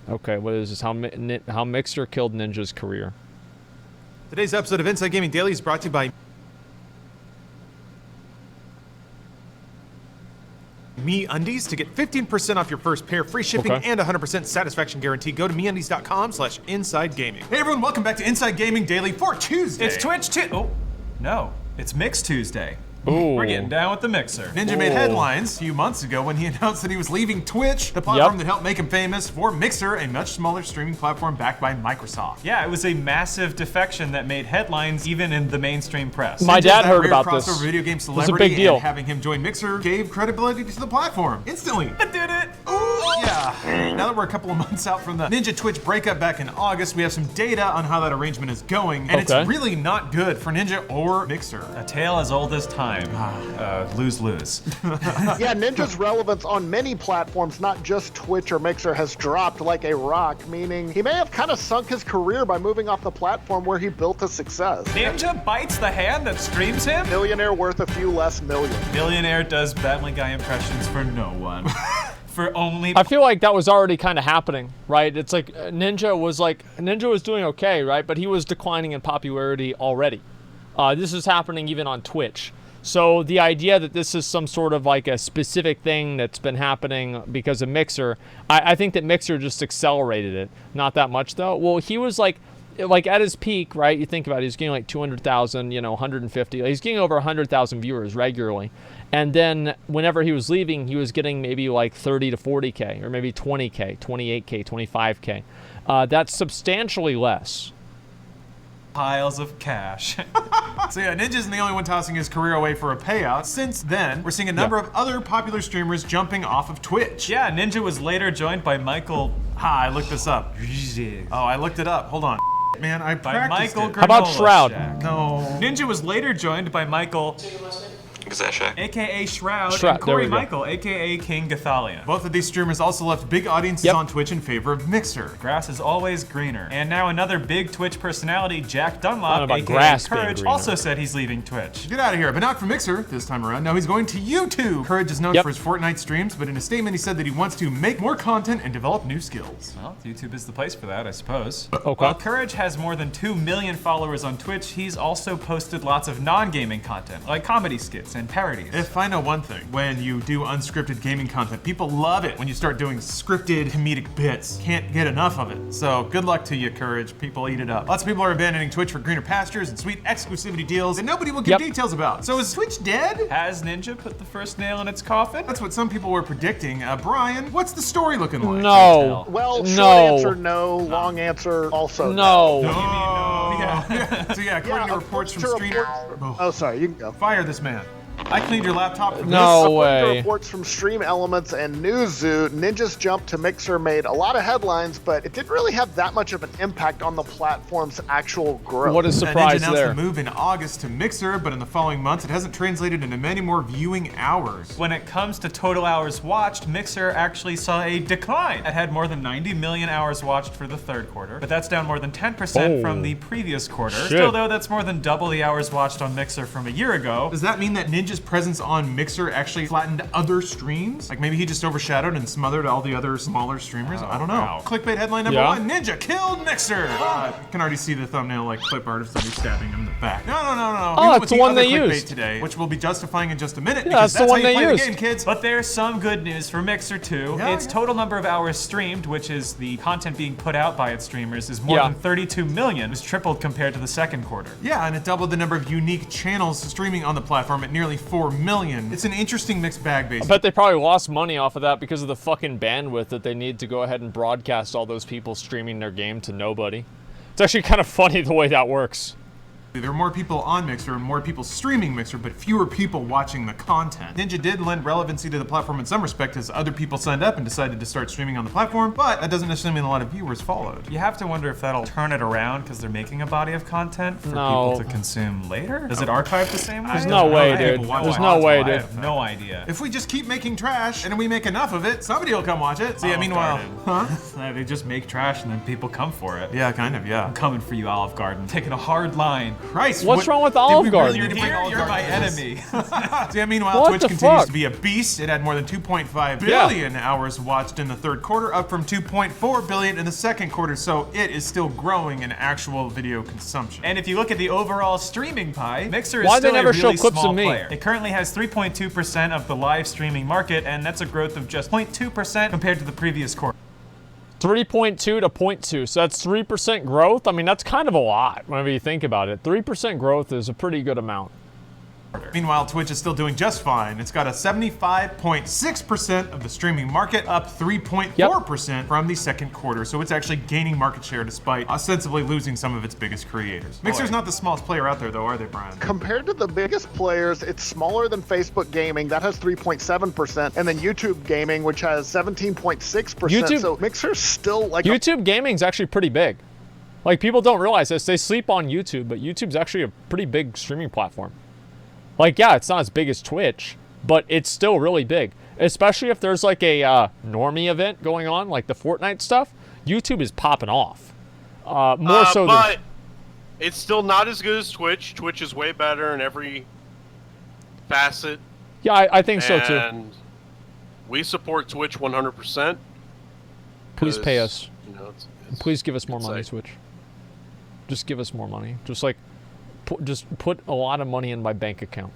Okay, what is this? How Mixer killed Ninja's career. Today's episode of Inside Gaming Daily is brought to you by MeUndies. To get 15% off your first pair, free shipping, and 100% satisfaction guarantee, go to MeUndies.com/InsideGaming. Hey everyone, welcome back to Inside Gaming Daily for Tuesday. It's Twitch Oh, no. It's Mix Tuesday. Ooh. We're getting down with the Mixer. Ninja made headlines a few months ago when he announced that he was leaving Twitch, the platform that helped make him famous, for Mixer, a much smaller streaming platform backed by Microsoft. Yeah, it was a massive defection that made headlines even in the mainstream press. My dad heard about this. Crossover video game It was a celebrity, big deal. and having him join Mixer gave credibility to the platform instantly. I did it! Ooh, yeah. Now that we're a couple of months out from the Ninja Twitch breakup back in August, we have some data on how that arrangement is going, and it's really not good for Ninja or Mixer. A tale as old as time. Lose-lose. Yeah, Ninja's relevance on many platforms, not just Twitch or Mixer, has dropped like a rock, meaning he may have kind of sunk his career by moving off the platform where he built a success. Ninja bites the hand that streams him? Millionaire worth a few less million. Millionaire does Family Guy impressions for no one. For only... I feel like that was already kind of happening, right? It's like Ninja was doing okay, right? But he was declining in popularity already. This is happening even on Twitch. So the idea that this is some sort of like a specific thing that's been happening because of Mixer, I think that Mixer just accelerated it. Not that much though. Well, he was like at his peak, right? You think about it, he's getting like 200,000, 150. He's getting over 100,000 viewers regularly. And then whenever he was leaving, he was getting maybe like 30 to 40K or maybe 20K, 28K, 25K. That's substantially less. Piles of cash. So yeah, Ninja isn't the only one tossing his career away for a payout. Since then, we're seeing a number of other popular streamers jumping off of Twitch. Yeah, Ninja was later joined by Michael... I looked this up. Oh, I looked it up. Hold on. Man, I practiced it. How about Shroud? No. Ninja was later joined by Michael... AKA Shroud, and Corey Michael, AKA King Gathalion. Both of these streamers also left big audiences on Twitch in favor of Mixer. Grass is always greener. And now another big Twitch personality, Jack Dunlop, AKA grass Courage, also said he's leaving Twitch. Get out of here, but not for Mixer this time around. Now he's going to YouTube. Courage is known for his Fortnite streams, but in a statement he said that he wants to make more content and develop new skills. Well, YouTube is the place for that, I suppose. Okay. While Courage has more than 2 million followers on Twitch, he's also posted lots of non-gaming content, like comedy skits and parodies. If I know one thing, when you do unscripted gaming content, people love it when you start doing scripted comedic bits. Can't get enough of it. So good luck to you, Courage. People eat it up. Lots of people are abandoning Twitch for greener pastures and sweet exclusivity deals that nobody will give details about. So is Twitch dead? Has Ninja put the first nail in its coffin? That's what some people were predicting. Brian, what's the story looking like? No. Well, short answer, no. Long answer, also no. No. So yeah, according to reports from streamers... Oh, sorry, you can go. Fire this man. I cleaned your laptop for this. No way. According to reports from Stream Elements and Newzoo, Ninja's jump to Mixer made a lot of headlines, but it didn't really have that much of an impact on the platform's actual growth. What a surprise Ninja announced there. the move in August to Mixer, but in the following months, it hasn't translated into many more viewing hours. When it comes to total hours watched, Mixer actually saw a decline. It had more than 90 million hours watched for the third quarter, but that's down more than 10% from the previous quarter. Still though, that's more than double the hours watched on Mixer from a year ago. Does that mean that Ninja's presence on Mixer actually flattened other streams? Like maybe he just overshadowed and smothered all the other smaller streamers? I don't know. Wow. Clickbait headline number 1, Ninja killed Mixer! You can already see the thumbnail like clip art of somebody stabbing him in the back. No. Oh, that's the one they used today, which we'll be justifying in just a minute. Yeah, that's the one they used. The game, kids. But there's some good news for Mixer too. Its total number of hours streamed, which is the content being put out by its streamers, is more than 32 million. It was tripled compared to the second quarter. Yeah, and it doubled the number of unique channels streaming on the platform at nearly 4 million. It's an interesting mixed bag, basically. I bet they probably lost money off of that because of the fucking bandwidth that they need to go ahead and broadcast all those people streaming their game to nobody. It's actually kind of funny the way that works. There are more people on Mixer and more people streaming Mixer, but fewer people watching the content. Ninja did lend relevancy to the platform in some respect as other people signed up and decided to start streaming on the platform, but that doesn't necessarily mean a lot of viewers followed. You have to wonder if that'll turn it around because they're making a body of content for people to consume later? Does it archive the same way? There's no way, dude. There's no way, dude. I have no idea. If we just keep making trash and we make enough of it, somebody will come watch it. So yeah, meanwhile, They just make trash and then people come for it. Yeah, kind of, yeah. I'm coming for you, Olive Garden. Taking a hard line Christ. What's wrong with Olive Garden? Really You're my enemy. Yeah, meanwhile, What Twitch the continues fuck? to be a beast. It had more than 2.5 billion hours watched in the third quarter, up from 2.4 billion in the second quarter. So it is still growing in actual video consumption. And if you look at the overall streaming pie, Mixer is Why still they never a really show clips small of me? player. It currently has 3.2% of the live streaming market, and that's a growth of just 0.2% compared to the previous quarter. 3.2 to 0.2, so that's 3% growth. I mean, that's kind of a lot whenever you think about it. 3% growth is a pretty good amount. Meanwhile, Twitch is still doing just fine. It's got a 75.6% of the streaming market, up 3.4% from the second quarter. So it's actually gaining market share despite ostensibly losing some of its biggest creators. Mixer's not the smallest player out there, though, are they, Brian? Compared to the biggest players, it's smaller than Facebook Gaming. That has 3.7%. And then YouTube Gaming, which has 17.6%. So Mixer's still like... YouTube Gaming's actually pretty big. Like, people don't realize this. They sleep on YouTube, but YouTube's actually a pretty big streaming platform. Like, yeah, it's not as big as Twitch, but it's still really big. Especially if there's like a normie event going on, like the Fortnite stuff. YouTube is popping off. More so but it's still not as good as Twitch. Twitch is way better in every facet. Yeah, I think so too. And we support Twitch 100%. Please pay us. You know, Please give us more money, like, Twitch. Just give us more money. Just like, just put a lot of money in my bank account.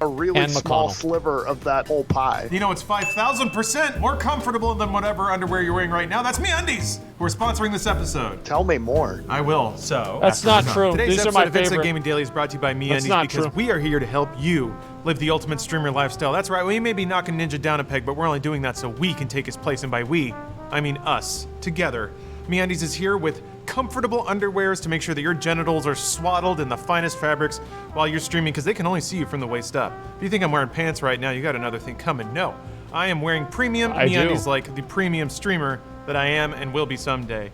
a really and small McConnell. sliver of that whole pie. You know, it's 5,000% more comfortable than whatever underwear you're wearing right now. That's MeUndies, who are sponsoring this episode. Tell me more. I will. So That's not true. Today's These are episode my of Inside favorite. Gaming Daily is brought to you by That's MeUndies not because true. we are here to help you live the ultimate streamer lifestyle. That's right, we may be knocking Ninja down a peg, but we're only doing that so we can take his place, and by we, I mean us, together. MeUndies is here with comfortable underwears to make sure that your genitals are swaddled in the finest fabrics while you're streaming, because they can only see you from the waist up. If you think I'm wearing pants right now, you got another thing coming. No, I am wearing premium MeUndies like the premium streamer that I am and will be someday.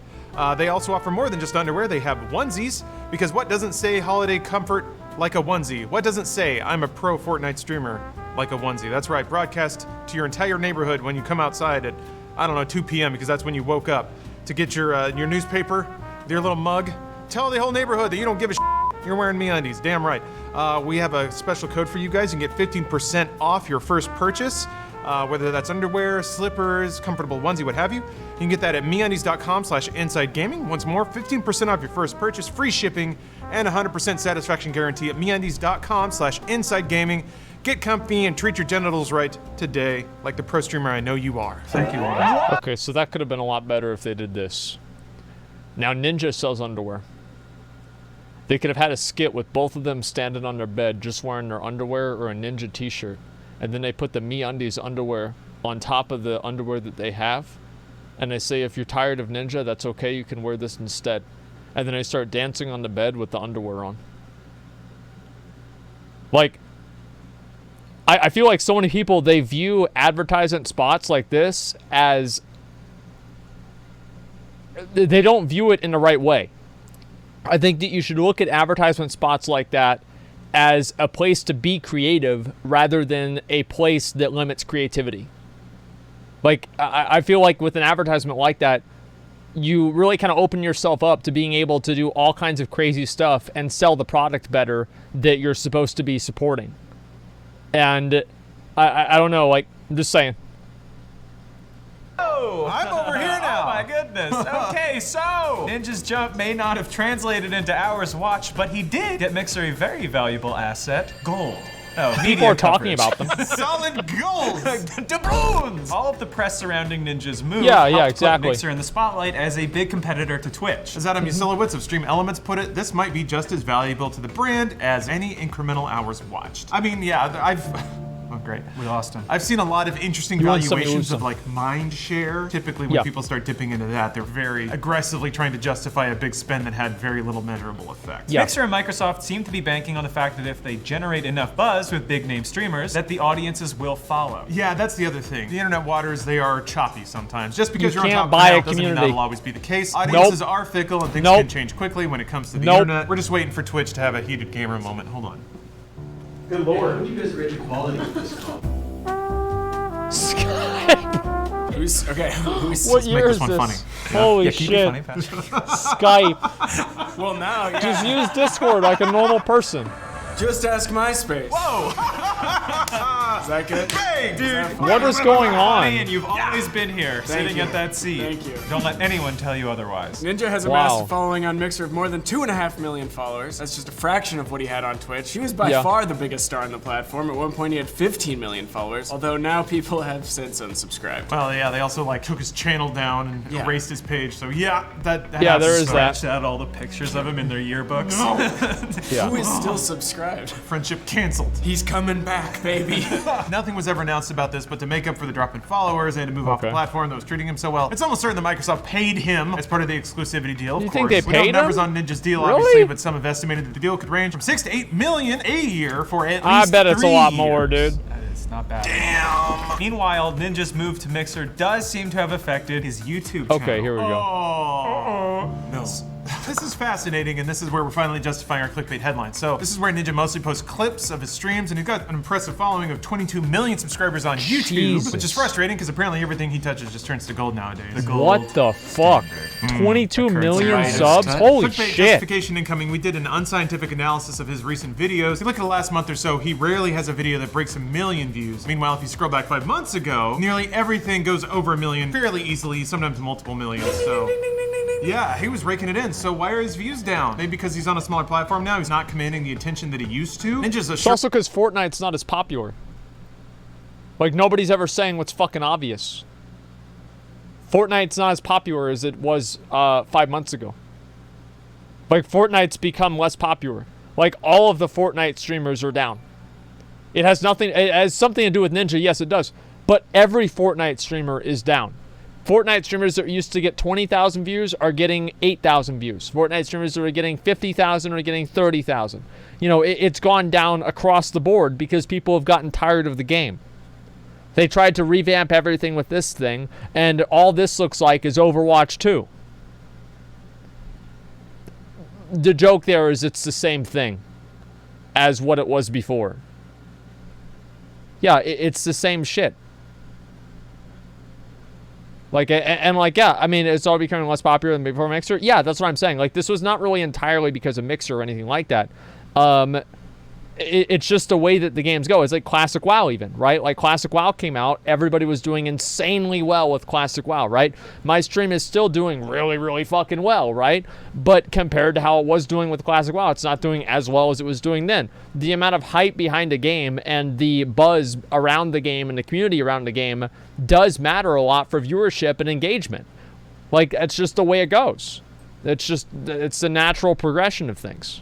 They also offer more than just underwear. They have onesies, because what doesn't say holiday comfort like a onesie? What doesn't say I'm a pro Fortnite streamer like a onesie? That's right, broadcast to your entire neighborhood when you come outside at, I don't know, 2 p.m. because that's when you woke up to get your newspaper, your little mug. Tell the whole neighborhood that you don't give a shit. You're wearing MeUndies, damn right. We have a special code for you guys. You can get 15% off your first purchase, whether that's underwear, slippers, comfortable onesie, what have you. You can get that at MeUndies.com/InsideGaming. Once more, 15% off your first purchase, free shipping, and 100% satisfaction guarantee at MeUndies.com/InsideGaming. Get comfy and treat your genitals right today, like the pro streamer I know you are. Thank you. Okay, so that could have been a lot better if they did this. Now Ninja sells underwear. They could have had a skit with both of them standing on their bed just wearing their underwear or a Ninja t-shirt, and then they put the MeUndies underwear on top of the underwear that they have, and they say, if you're tired of Ninja, that's okay, you can wear this instead. And then they start dancing on the bed with the underwear on. Like, I feel like so many people, they view advertisement spots like this as, they don't view it in the right way. I think that you should look at advertisement spots like that as a place to be creative rather than a place that limits creativity. Like, I feel like with an advertisement like that, you really kind of open yourself up to being able to do all kinds of crazy stuff and sell the product better that you're supposed to be supporting. And I don't know, like, I'm just saying. Oh, I'm over here now. Oh my goodness. Okay, so Ninja's jump may not have translated into hours watched, but he did get Mixer a very valuable asset, gold. Oh, People are talking about them. Solid gold. Doubloons! All of the press surrounding Ninja's move Yeah, helped exactly. put Mixer in the spotlight as a big competitor to Twitch. As Adam Usilowitz of Stream Elements put it, this might be just as valuable to the brand as any incremental hours watched. I mean, yeah, oh, great. We lost him. I've seen a lot of interesting You won some, you valuations lose of some. like mind share. Typically when Yeah. people start dipping into that, they're very aggressively trying to justify a big spend that had very little measurable effect. Yeah. Mixer and Microsoft seem to be banking on the fact that if they generate enough buzz with big name streamers, that the audiences will follow. Yeah, that's the other thing. The internet waters, they are choppy sometimes. Just because You you're on can't top buy now a doesn't mean community. that'll always be the case. Audiences are fickle and things Nope. can change quickly when it comes to the Nope. internet. We're just waiting for Twitch to have a heated gamer moment. Hold on. Good lord. How would you guys rate the quality of this call? Skype. Who's okay? Who's What make year this is one this? funny. Holy Keep it shit. funny, Patrick. Skype. well now? Yeah. Just use Discord like a normal person. Just ask MySpace. Whoa! Is that good? Hey, dude! What is going Funny, on? and you've always been here, sitting you. at that seat. Thank you. Don't let anyone tell you otherwise. Ninja has Wow. amassed a following on Mixer of more than 2.5 million followers. That's just a fraction of what he had on Twitch. He was by Yeah. far the biggest star on the platform. At one point, he had 15 million followers, although now people have since unsubscribed. Well, yeah, they also like took his channel down and Yeah. erased his page. So yeah, that Yeah, happens. there is that. Scratched out all the pictures of him in their yearbooks. Yeah. Who is still subscribed? Friendship canceled. He's coming back, baby. Nothing was ever announced about this, but to make up for the drop in followers and to move off the Okay. platform that was treating him so well, it's almost certain that Microsoft paid him as part of the exclusivity deal. Of You course. think they We don't have paid numbers him? on Ninja's deal, Really? obviously, but some have estimated that the deal could range from 6 to 8 million a year for at least I bet it's a 3 lot more, years. dude. That is not bad. Damn. Meanwhile, Ninja's move to Mixer does seem to have affected his YouTube channel. Okay, here we go. Oh. No. This is fascinating, and this is where we're finally justifying our clickbait headlines. So this is where Ninja mostly posts clips of his streams, and he's got an impressive following of 22 million subscribers on YouTube, Jesus. which is frustrating because apparently everything he touches just turns to gold nowadays. What the fuck? 22 million right. subs? Holy Clickbait shit. justification incoming. We did an unscientific analysis of his recent videos. If you look at the last month or so, he rarely has a video that breaks 1 million views. Meanwhile, if you scroll back 5 months ago, nearly everything goes over 1 million fairly easily, sometimes multiple millions. So yeah, he was raking it in. So why are his views down? Maybe because he's on a smaller platform now. He's not commanding the attention that he used to. Ninja's a It's sure also because Fortnite's not as popular. Like, nobody's ever saying what's fucking obvious. Fortnite's not as popular as it was 5 months ago. Like, Fortnite's become less popular. Like, all of the Fortnite streamers are down. It has something to do with Ninja, yes it does. But every Fortnite streamer is down. Fortnite streamers that used to get 20,000 views are getting 8,000 views. Fortnite streamers that are getting 50,000 are getting 30,000. You know, it's gone down across the board because people have gotten tired of the game. They tried to revamp everything with this thing, and all this looks like is Overwatch 2. The joke there is it's the same thing as what it was before. Yeah, it's the same shit. Like, and like, yeah, I mean, it's all becoming less popular than before Mixer. Yeah, that's what I'm saying. Like, this was not really entirely because of Mixer or anything like that. It's just the way that the games go. It's like Classic WoW even, right? Like, Classic WoW came out, everybody was doing insanely well with Classic WoW, right? My stream is still doing really, really fucking well, right? But compared to how it was doing with Classic WoW, it's not doing as well as it was doing then. The amount of hype behind a game and the buzz around the game and the community around the game does matter a lot for viewership and engagement. Like, it's just the way it goes. It's the natural progression of things.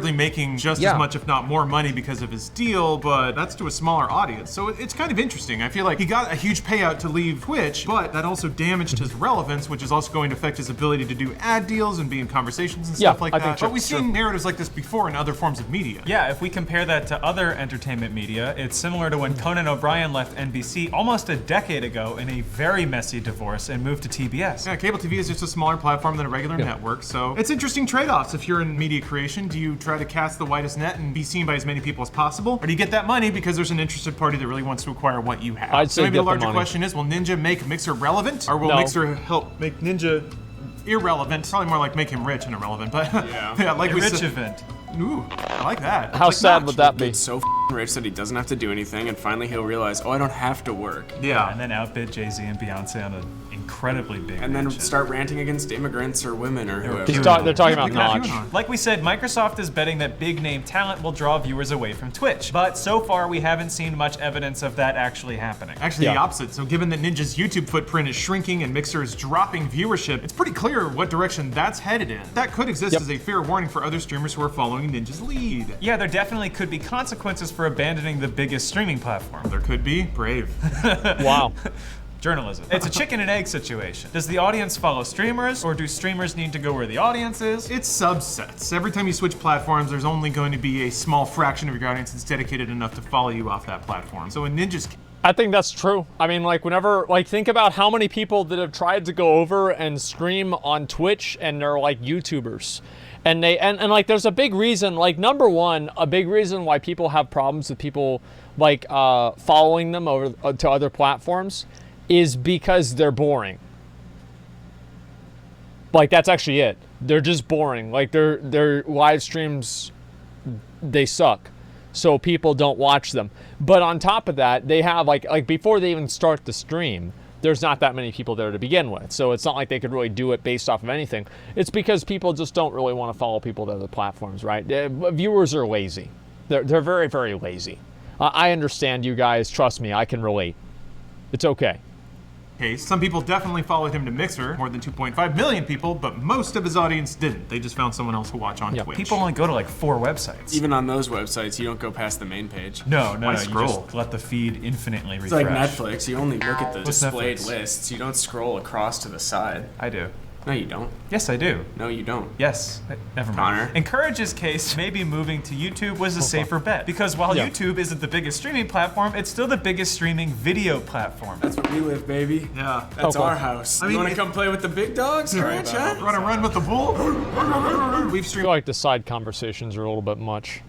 making just as much, if not more money because of his deal, but that's to a smaller audience. So it's kind of interesting. I feel like he got a huge payout to leave Twitch, but that also damaged his relevance, which is also going to affect his ability to do ad deals and be in conversations and stuff like that. But we've seen narratives like this before in other forms of media. Yeah, if we compare that to other entertainment media, it's similar to when Conan O'Brien left NBC almost a decade ago in a very messy divorce and moved to TBS. Yeah, cable TV is just a smaller platform than a regular network, so it's interesting trade-offs. If you're in media creation, do you try to cast the widest net and be seen by as many people as possible, or do you get that money because there's an interested party that really wants to acquire what you have? I'd say so maybe get the larger the money. question is, will Ninja make Mixer relevant, or will Mixer help make Ninja irrelevant? Probably more like make him rich and irrelevant, but yeah, like A we rich said. event. Ooh, I like that. How Like sad Notch. would that be? Get so rich that he doesn't have to do anything, and finally he'll realize, oh, I don't have to work. Yeah. And then outbid Jay-Z and Beyonce on an incredibly big And then mansion. start ranting against immigrants or women or whoever. They're talking about Look at Notch. QAnon. Like we said, Microsoft is betting that big name talent will draw viewers away from Twitch. But so far, we haven't seen much evidence of that actually happening. Actually, the Yeah. opposite. So given that Ninja's YouTube footprint is shrinking and Mixer is dropping viewership, it's pretty clear what direction that's headed in. That could exist as a fair warning for other streamers who are following Ninja's lead. Yeah, there definitely could be consequences for abandoning the biggest streaming platform. There could be. Brave. Wow. Journalism. It's a chicken and egg situation. Does the audience follow streamers, or do streamers need to go where the audience is? It's subsets. Every time you switch platforms, there's only going to be a small fraction of your audience that's dedicated enough to follow you off that platform. So in Ninja's I think that's true. I mean, like, whenever, like, think about how many people that have tried to go over and stream on Twitch and they're like YouTubers. And they, and like, there's a big reason, like, number one, a big reason why people have problems with people, like, following them over to other platforms is because they're boring. Like, that's actually it. They're just boring. Like, their live streams, they suck. So people don't watch them. But on top of that, they have, like before they even start the stream, there's not that many people there to begin with. So it's not like they could really do it based off of anything. It's because people just don't really want to follow people to other platforms, right? Viewers are lazy. They're very, very lazy. I understand you guys. Trust me, I can relate. It's okay. Some people definitely followed him to Mixer, more than 2.5 million people, but most of his audience didn't. They just found someone else to watch on Twitch. People only go to like 4 websites. Even on those websites, you don't go past the main page. No, Why you scroll? just let the feed infinitely refresh. It's like Netflix. You only look at the What's displayed Netflix? lists. You don't scroll across to the side. I do. No, you don't. Yes, I do. No, you don't. Yes. Never mind. Connor. In Courage's case, maybe moving to YouTube was a safer bet. Because while YouTube isn't the biggest streaming platform, it's still the biggest streaming video platform. That's where we live, baby. Yeah. That's our house. You want to come play with the big dogs? All right, chat. Want to run with the bull? We've I streamed feel like the side conversations are a little bit much.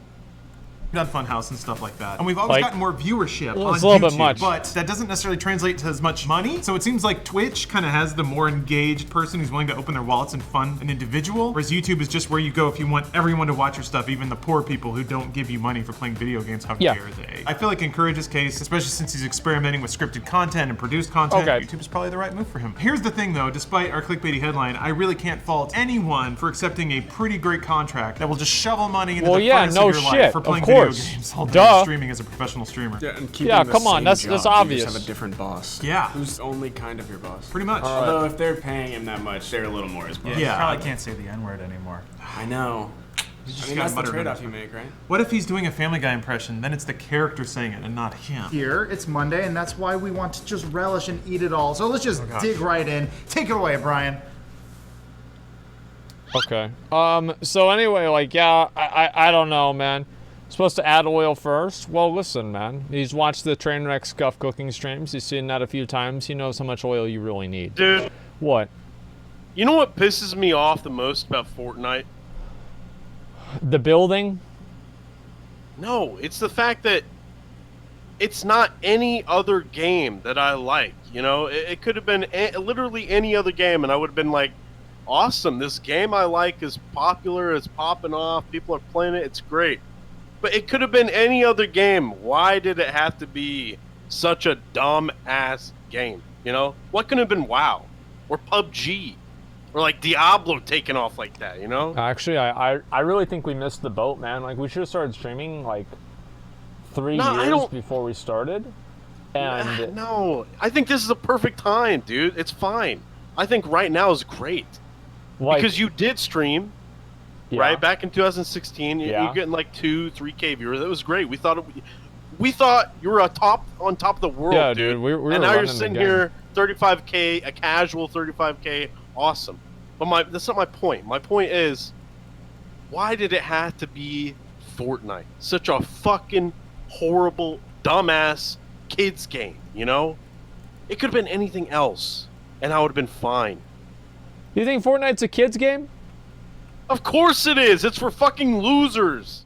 on Funhouse and stuff like that. And we've always gotten more viewership on it's a little YouTube, bit much. but that doesn't necessarily translate to as much money. So it seems like Twitch kind of has the more engaged person who's willing to open their wallets and fund an individual, whereas YouTube is just where you go if you want everyone to watch your stuff, even the poor people who don't give you money for playing video games. How dare they? I feel like in Courage's case, especially since he's experimenting with scripted content and produced content, YouTube is probably the right move for him. Here's the thing though, despite our clickbaity headline, I really can't fault anyone for accepting a pretty great contract that will just shovel money into the furnace of your life for playing video games all day. Streaming as a professional streamer. Yeah, and keeping the come on, same that's job. obvious. You just have a different boss. Yeah. Who's only kind of your boss. Pretty much. Although if they're paying him that much, they're a little more his boss. You probably can't say the N-word anymore. I know. I mean, that's the trade-off you make, right? What if he's doing a Family Guy impression? Then it's the character saying it and not him. Here, it's Monday, and that's why we want to just relish and eat it all. So let's just dig right in. Take it away, Brian. Okay. So anyway, like, yeah, I don't know, man. Supposed to add oil first? Well, listen, man. He's watched the Trainwreck Scuff cooking streams. He's seen that a few times. He knows how much oil you really need. Dude. What? You know what pisses me off the most about Fortnite? The building? No, it's the fact that it's not any other game that I like. You know, it could have been literally any other game, and I would have been like, awesome, this game I like is popular, it's popping off, people are playing it, it's great. But it could have been any other game. Why did it have to be such a dumb-ass game, you know? What could have been WoW? Or PUBG? Or like Diablo taking off like that, you know? Actually, I really think we missed the boat, man. Like, we should have started streaming, like, 3 years before we started. And no, I think this is a perfect time, dude. It's fine. I think right now is great. like, Because you did stream, right? Back in 2016, you're getting like 2-3K viewers. That was great. We thought you were on top of the world, yeah, dude. We were and now you're running sitting the game. here, 35K, a casual 35K, awesome. But that's not my point. My point is, why did it have to be Fortnite? Such a fucking horrible, dumbass kids game, you know? It could have been anything else, and I would have been fine. You think Fortnite's a kid's game? Of course it is. It's for fucking losers.